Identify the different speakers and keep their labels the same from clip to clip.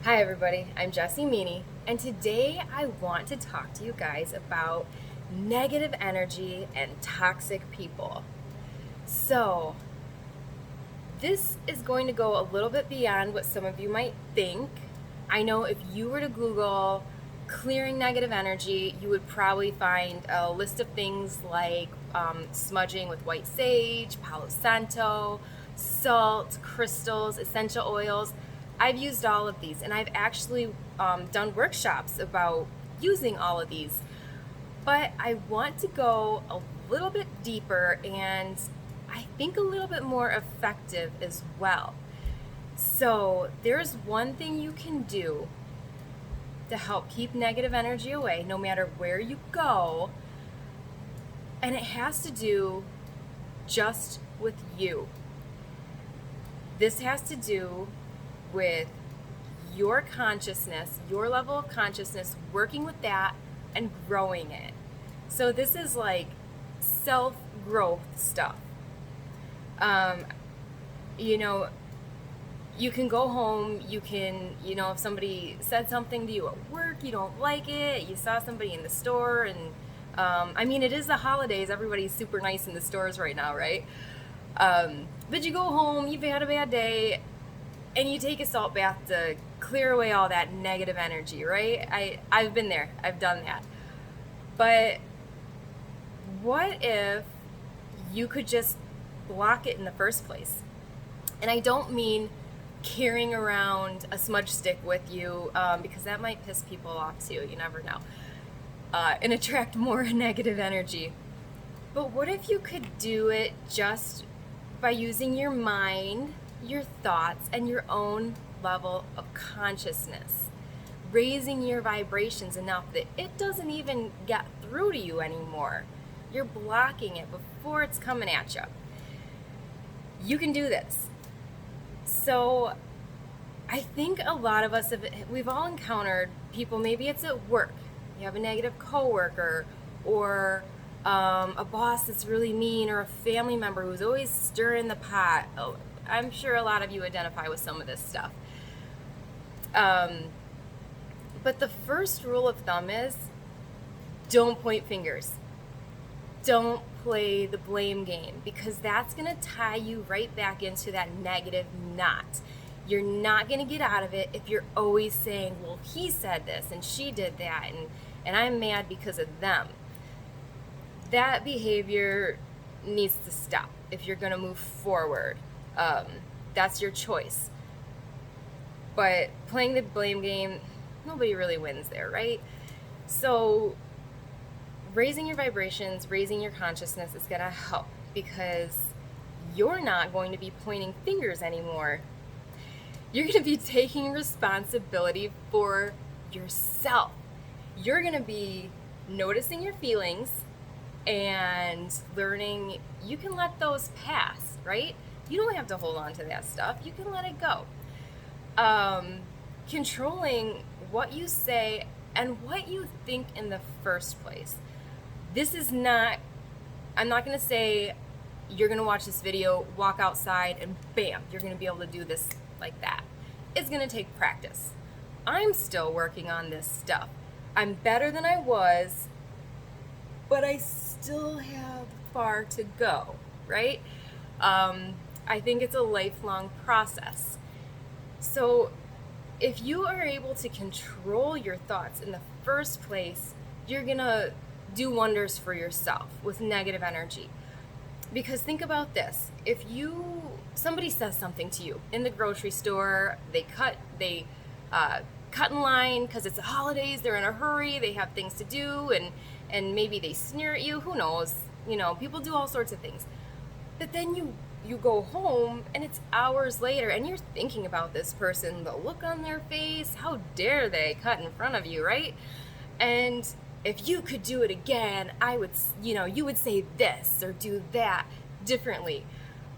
Speaker 1: Hi everybody, I'm Jessie Meany, and today I want to talk to you guys about negative energy and toxic people. So, this is going to go a little bit beyond what some of you might think. I know if you were to Google clearing negative energy, you would probably find a list of things like smudging with white sage, Palo Santo, salt, crystals, essential oils. I've used all of these, and I've actually done workshops about using all of these. But I want to go a little bit deeper and I think a little bit more effective as well. So, there's one thing you can do to help keep negative energy away no matter where you go, and it has to do just with you. This has to do with your consciousness, your level of consciousness, working with that and growing it. So, this is like self growth stuff. Um, you know, you can go home, if somebody said something to you at work, you don't like it, you saw somebody in the store, and it is the holidays, everybody's super nice in the stores right now, right? But you go home, you've had a bad day, and you take a salt bath to clear away all that negative energy, right? I've been there, I've done that. But what if you could just block it in the first place? And I don't mean carrying around a smudge stick with you, because that might piss people off too, you never know, and attract more negative energy. But what if you could do it just by using your mind, your thoughts, and your own level of consciousness? Raising your vibrations enough that it doesn't even get through to you anymore. You're blocking it before it's coming at you. You can do this. So I think a lot of us we've all encountered people, maybe it's at work. You have a negative coworker, or a boss that's really mean, or a family member who's always stirring the pot. Oh, I'm sure a lot of you identify with some of this stuff. But the first rule of thumb is don't point fingers. Don't play the blame game, because that's going to tie you right back into that negative knot. You're not going to get out of it if you're always saying, well, he said this and she did that, and I'm mad because of them. That behavior needs to stop if you're going to move forward. That's your choice. But playing the blame game, nobody really wins there, right? So raising your vibrations, raising your consciousness is going to help, because you're not going to be pointing fingers anymore. You're going to be taking responsibility for yourself. You're going to be noticing your feelings and learning you can let those pass, right? You don't have to hold on to that stuff. You can let it go. Controlling what you say and what you think in the first place. I'm not going to say you're going to watch this video, walk outside, and bam, you're going to be able to do this like that. It's going to take practice. I'm still working on this stuff. I'm better than I was, but I still have far to go, right? I think it's a lifelong process. So if you are able to control your thoughts in the first place, you're going to do wonders for yourself with negative energy. Because think about this. If somebody says something to you in the grocery store, they cut in line because it's the holidays, they're in a hurry, they have things to do, and maybe they sneer at you, who knows? People do all sorts of things. But then you go home and it's hours later and you're thinking about this person, the look on their face, how dare they cut in front of you, right? And if you could do it again, you would say this or do that differently.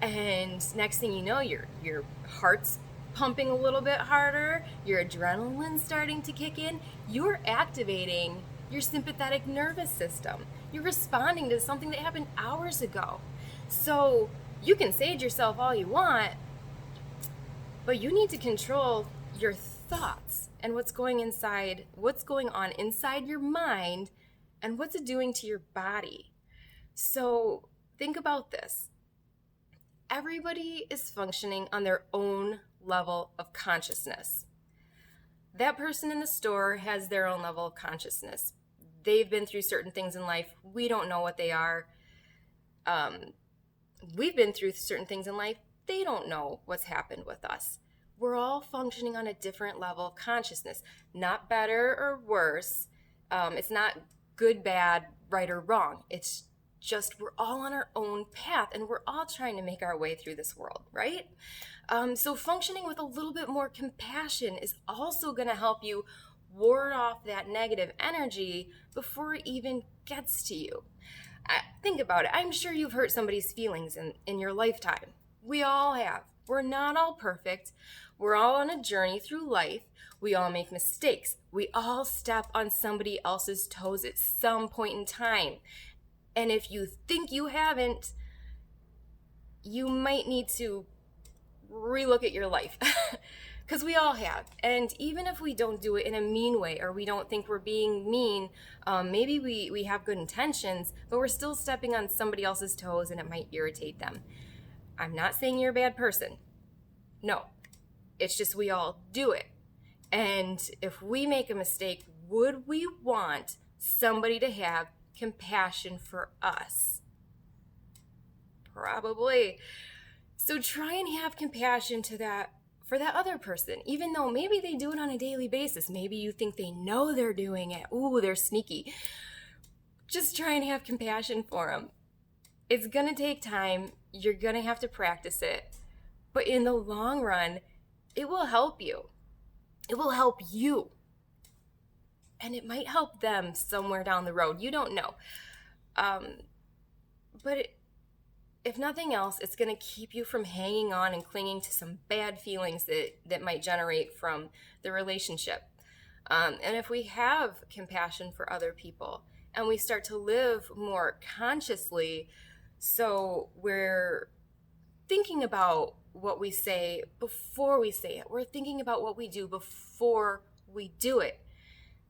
Speaker 1: And next thing you know, your heart's pumping a little bit harder, your adrenaline's starting to kick in, you're activating your sympathetic nervous system. You're responding to something that happened hours ago. So you can sage yourself all you want, but you need to control your thoughts and what's going on inside your mind, and what's it doing to your body. So think about this. Everybody is functioning on their own level of consciousness. That person in the store has their own level of consciousness. They've been through certain things in life. We don't know what they are. We've been through certain things in life. They don't know what's happened with us. We're all functioning on a different level of consciousness. Not better or worse. It's not good, bad, right or wrong. It's just we're all on our own path, and we're all trying to make our way through this world, right? So functioning with a little bit more compassion is also going to help you ward off that negative energy before it even gets to you. Think about it. I'm sure you've hurt somebody's feelings in your lifetime. We all have. We're not all perfect. We're all on a journey through life. We all make mistakes. We all step on somebody else's toes at some point in time. And if you think you haven't, you might need to relook at your life. Because we all have. And even if we don't do it in a mean way, or we don't think we're being mean, maybe we have good intentions, but we're still stepping on somebody else's toes and it might irritate them. I'm not saying you're a bad person. No. It's just we all do it. And if we make a mistake, would we want somebody to have compassion for us? Probably. So try and have compassion for that other person, even though maybe they do it on a daily basis. Maybe you think they know they're doing it. Ooh, they're sneaky. Just try and have compassion for them. It's going to take time. You're going to have to practice it. But in the long run, it will help you. It will help you. And it might help them somewhere down the road. You don't know. If nothing else, it's going to keep you from hanging on and clinging to some bad feelings that might generate from the relationship. And if we have compassion for other people and we start to live more consciously, so we're thinking about what we say before we say it. We're thinking about what we do before we do it.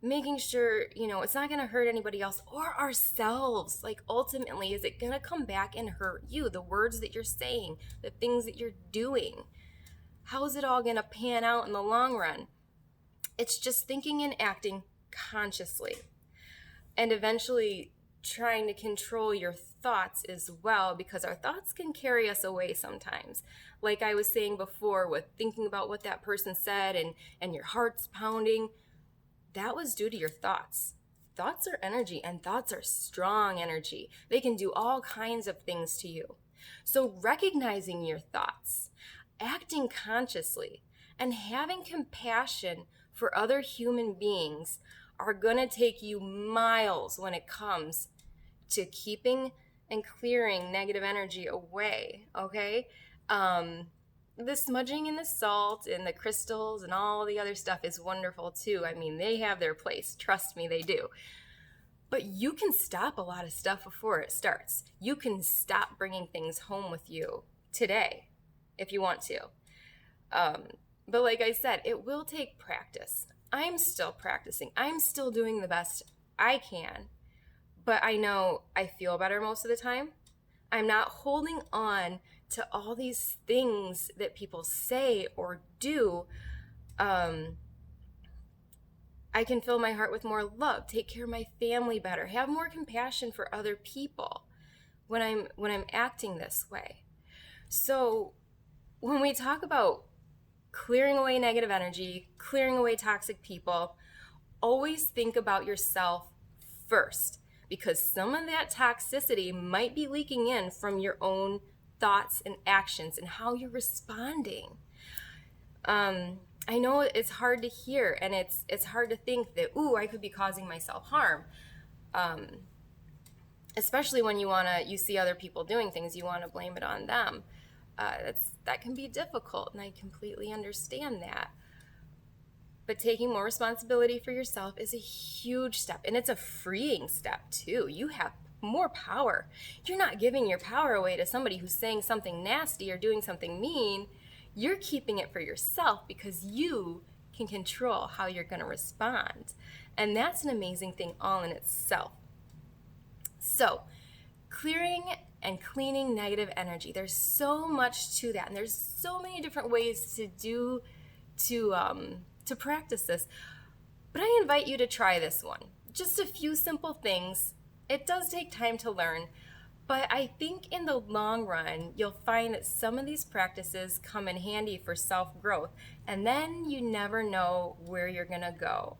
Speaker 1: Making sure, it's not going to hurt anybody else or ourselves. Like, ultimately, is it going to come back and hurt you? The words that you're saying, the things that you're doing. How is it all going to pan out in the long run? It's just thinking and acting consciously. And eventually trying to control your thoughts as well, because our thoughts can carry us away sometimes. Like I was saying before, with thinking about what that person said and your heart's pounding, that was due to your thoughts. Thoughts are energy, and thoughts are strong energy. They can do all kinds of things to you. So recognizing your thoughts, acting consciously, and having compassion for other human beings are going to take you miles when it comes to keeping and clearing negative energy away, okay? The smudging and the salt and the crystals and all the other stuff is wonderful too. I mean, they have their place. Trust me, they do. But you can stop a lot of stuff before it starts. You can stop bringing things home with you today if you want to. But like I said, it will take practice. I'm still practicing. I'm still doing the best I can. But I know I feel better most of the time. I'm not holding on to all these things that people say or do. I can fill my heart with more love, take care of my family better, have more compassion for other people when I'm acting this way. So when we talk about clearing away negative energy, clearing away toxic people, always think about yourself first, because some of that toxicity might be leaking in from your own thoughts and actions and how you're responding. I know it's hard to hear, and it's hard to think that, I could be causing myself harm. Especially when you see other people doing things, you want to blame it on them. That can be difficult, and I completely understand that. But taking more responsibility for yourself is a huge step, and it's a freeing step too. You have more power. You're not giving your power away to somebody who's saying something nasty or doing something mean. You're keeping it for yourself because you can control how you're going to respond. And that's an amazing thing all in itself. So, clearing and cleaning negative energy. There's so much to that, and there's so many different ways to practice this. But I invite you to try this one. Just a few simple things. It does take time to learn, but I think in the long run, you'll find that some of these practices come in handy for self-growth, and then you never know where you're going to go.